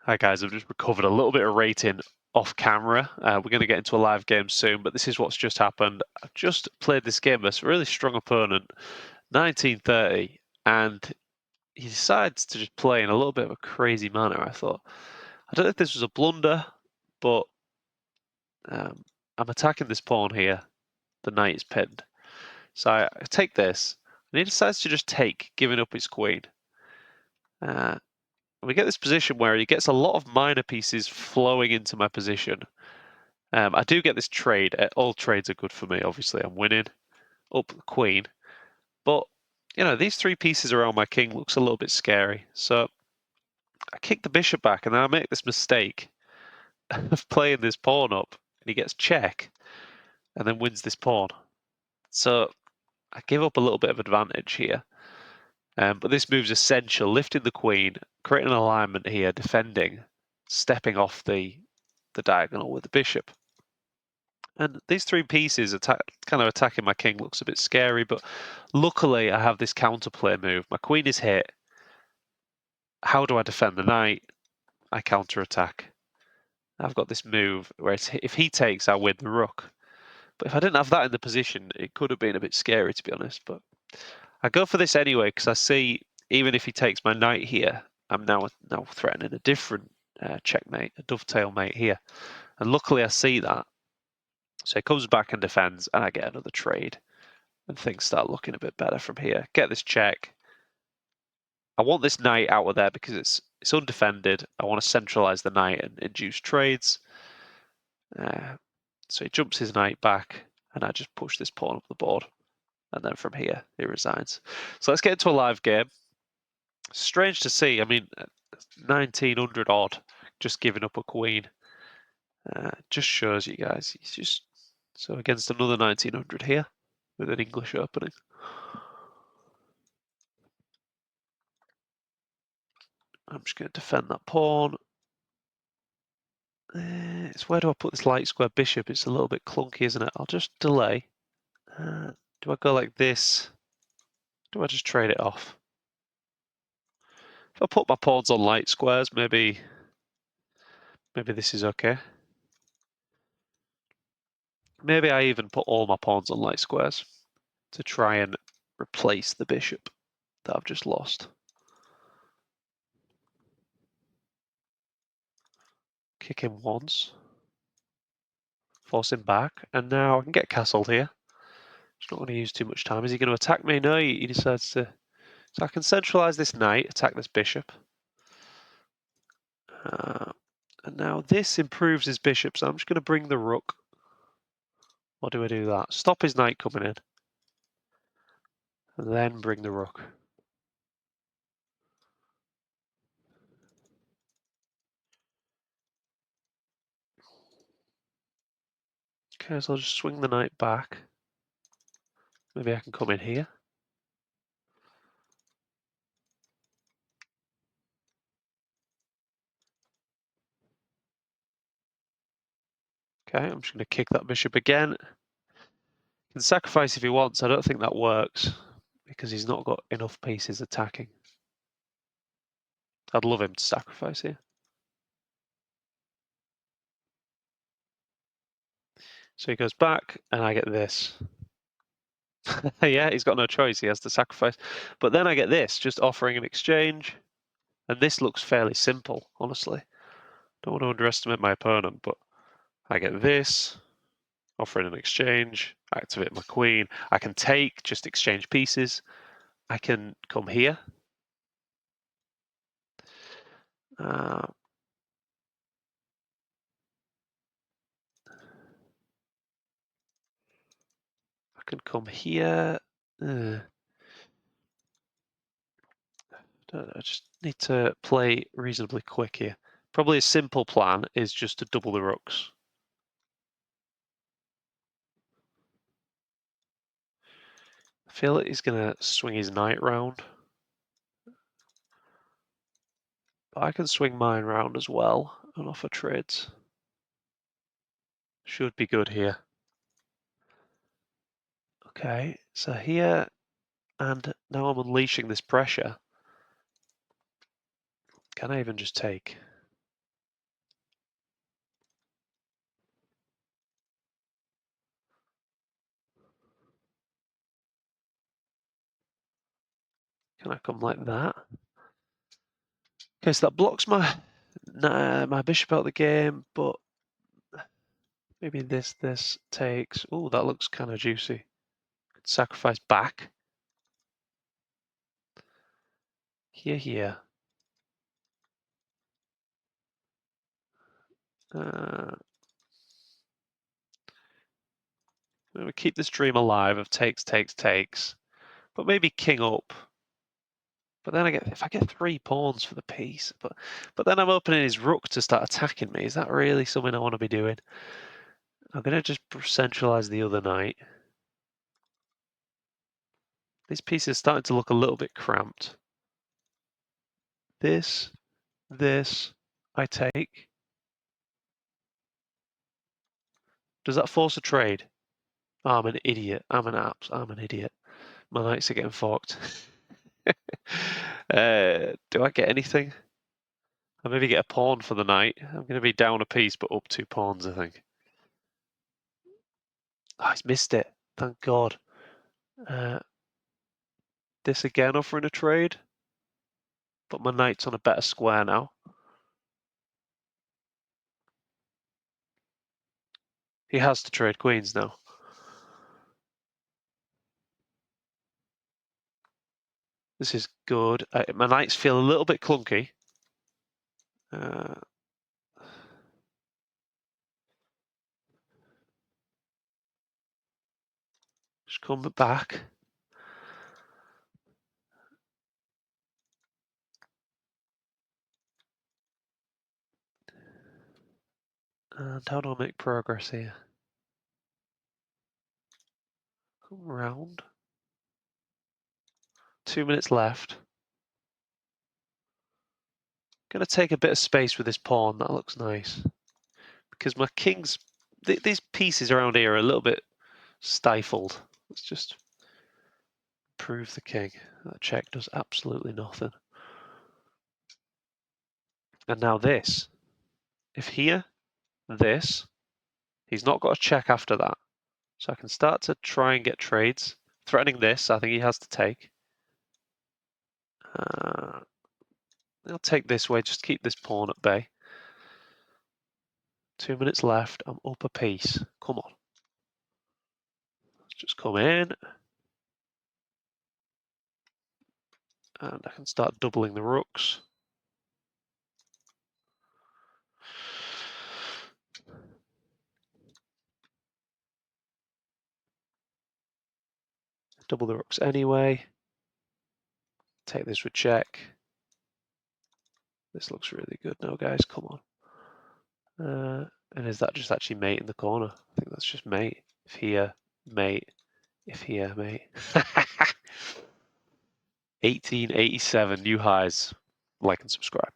Hi guys, I've just recovered a little bit of rating off camera. We're going to get into a live game soon, but this is what's just happened. I've just played this game with a really strong opponent, 1930, and he decides to just play in a little bit of a crazy manner, I thought. I don't know if this was a blunder, but I'm attacking this pawn here. The knight is pinned. So I take this, and he decides to just take, giving up his queen. We get this position where he gets a lot of minor pieces flowing into my position. I do get this trade. All trades are good for me, obviously. I'm winning. Up the queen. But, these three pieces around my king looks a little bit scary. So I kick the bishop back, and then I make this mistake of playing this pawn up. And he gets check, and then wins this pawn. So I give up a little bit of advantage here. But this move's essential, lifting the queen, creating an alignment here, defending, stepping off the diagonal with the bishop. And these three pieces kind of attacking my king looks a bit scary, but luckily I have this counterplay move. My queen is hit. How do I defend the knight? I counterattack. I've got this move where if he takes, I win the rook. But if I didn't have that in the position, it could have been a bit scary, to be honest. But I go for this anyway because I see even if he takes my knight here, I'm now threatening a different checkmate, a dovetail mate here. And luckily I see that. So he comes back and defends, and I get another trade. And things start looking a bit better from here. Get this check. I want this knight out of there because it's undefended. I want to centralize the knight and induce trades. So he jumps his knight back, and I just push this pawn up the board. And then from here, he resigns. So let's get into a live game. Strange to see. I mean, 1900 odd, just giving up a queen. Just shows you guys. He's just so against another 1900 here with an English opening. I'm just going to defend that pawn. It's where do I put this light square bishop? It's a little bit clunky, isn't it? I'll just delay. Do I go like this? Do I just trade it off? If I put my pawns on light squares, maybe this is okay. Maybe I even put all my pawns on light squares to try and replace the bishop that I've just lost. Kick him once. Force him back. And now I can get castled here. Just not going to use too much time. Is he going to attack me? No, he decides to. So I can centralize this knight, attack this bishop. And now this improves his bishop, so I'm just going to bring the rook. Or do I do that? Stop his knight coming in. And then bring the rook. Okay, so I'll just swing the knight back. Maybe I can come in here. Okay, I'm just going to kick that bishop again. He can sacrifice if he wants. I don't think that works because he's not got enough pieces attacking. I'd love him to sacrifice here. So he goes back and I get this. Yeah, he's got no choice. He has to sacrifice. But then I get this, just offering an exchange. And this looks fairly simple, honestly. Don't want to underestimate my opponent, but I get this, offering an exchange, activate my queen. I can take, just exchange pieces. I can come here. I can come here. I just need to play reasonably quick here. Probably a simple plan is just to double the rooks. I feel like he's going to swing his knight round. But I can swing mine round as well and offer trades. Should be good here. Okay, so here, and now I'm unleashing this pressure. Can I even just take? Can I come like that? Okay, so that blocks my bishop out of the game, but maybe this takes. Oh, that looks kind of juicy. Could sacrifice back. Here. We keep this dream alive of takes, but maybe king up. But then if I get 3 pawns for the piece, but then I'm opening his rook to start attacking me. Is that really something I want to be doing? I'm going to just centralize the other knight. These pieces are starting to look a little bit cramped. This, I take. Does that force a trade? Oh, I'm an idiot. I'm an idiot. My knights are getting forked. Do I get anything? I maybe get a pawn for the knight. I'm going to be down a piece, but up 2 pawns, I think. Oh, he's missed it. Thank God. This again offering a trade. But my knight's on a better square now. He has to trade queens now. This is good. My knights feel a little bit clunky. Just come back. And how do I make progress here? Come round. 2 minutes left. Gonna take a bit of space with this pawn. That looks nice. Because my king's... These pieces around here are a little bit stifled. Let's just improve the king. That check does absolutely nothing. And now this. If here, this, he's not got a check after that. So I can start to try and get trades. Threatening this, I think he has to take. I'll take this way, just keep this pawn at bay. 2 minutes left, I'm up a piece. Come on. Let's just come in. And I can start doubling the rooks. Double the rooks anyway. Take this with check. This looks really good now, guys. Come on. And is that just actually mate in the corner? I think that's just mate. If here, mate. If here, mate. 1887, new highs. Like and subscribe.